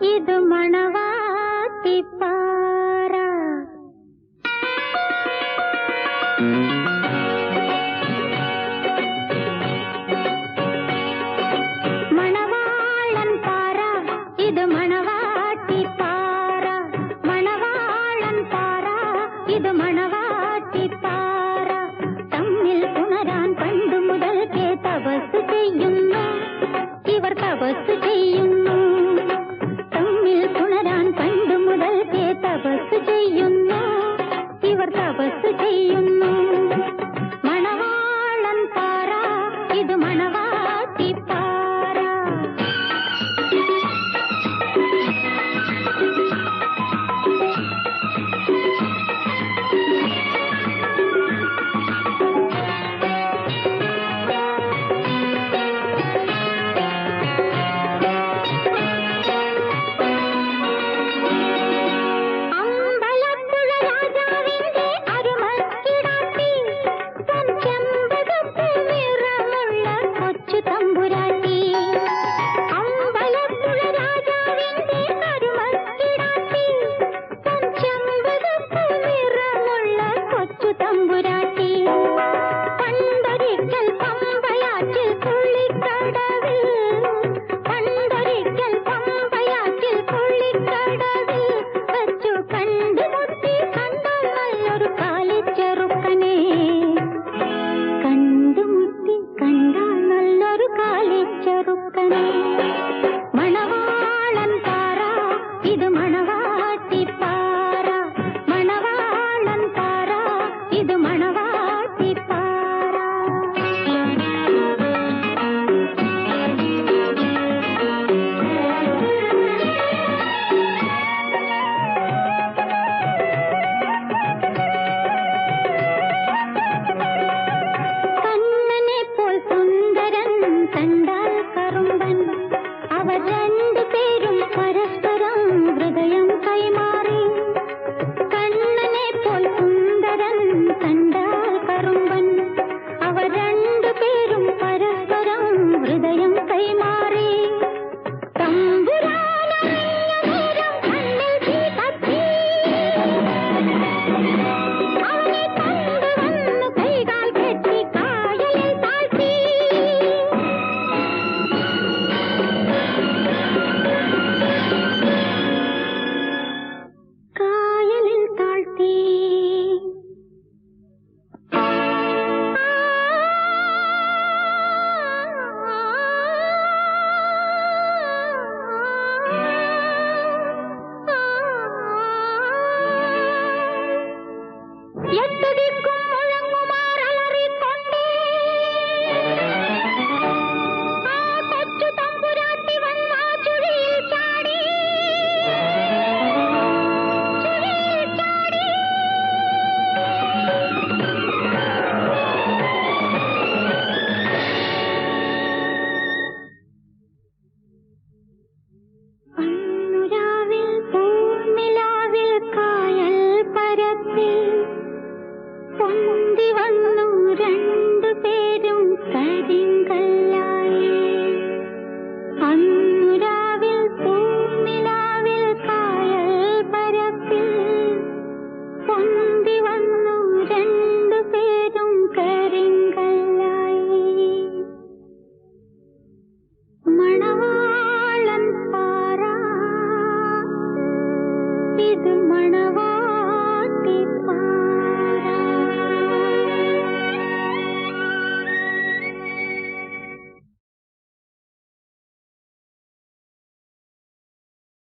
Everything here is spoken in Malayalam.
ഇത് മണവാട്ടിപ്പാറ. മണവാളൻ പാറ, ഇത് മണവാട്ടിപ്പാറ. മണവാളൻ പാറ, ഇത് മണവാട്ടിപ്പാറ. തമ്മിൽ പുണരാൻ പണ്ടു മുതൽക്കേ തപസ് ചെയ്യുന്നു ഇവർ, തപസ് ചെയ്യുന്നു. തമ്മിൽ പുണരാൻ പണ്ടു മുതൽക്കേ തപസ് ചെയ്യുന്നു ഇവർ, തപസ് ചെയ്യുന്നു. മണവാളൻ പാറ, ഇത് മണവാട്ടിപ്പാറ. മണവാളൻ പാറ, ഇത് മണവാട്ടിപ്പാറ. മണവാളൻ പാറ, ഇത് മണവാട്ടിപ്പാറ. കണ്ണനെ പോൽ സുന്ദരൻ കണ്ടാൽ കറുമ്പൻ, അവർ രണ്ടുപേരും പരസ്പരം ഹൃദയം കൈമാറി. കണ്ണനെ പോൽ സുന്ദരൻ കണ്ടാൽ കറുമ്പൻ, അവർ രണ്ടുപേരും പരസ്പരം ഹൃദയം കൈമാറി. തമ്പുരാനറിഞ്ഞ കണ്ണിൽ തീ കത്തി, അവനെ കൊണ്ടുവന്നു കൈകാൽ കെട്ടി കായലിൽ താഴ്ത്തി. കായലിൽ താഴ്ത്തി. എട്ടടിക്കും മുഴങ്ങുമാറലറിക്കൊണ്ടേ ആ കൊച്ചു തമ്പുരാട്ടി വന്നാ ചുഴിയിൽ ചാടി. ചുഴിയിൽ ചാടി. അന്നുരാവിൽ പൂനിലാവിൽ കായൽ പരത്തി പൊന്തി വന്നു രണ്ടുപേരും കരിങ്കല്ലായി. അന്നുരാവിൽ പൂനിലാവിൽ കായൽ പരത്തി പൊന്തി വന്നു രണ്ടുപേരും കരിങ്കല്ലായി. മണവാളൻ പാറ, ഇത് മണവാ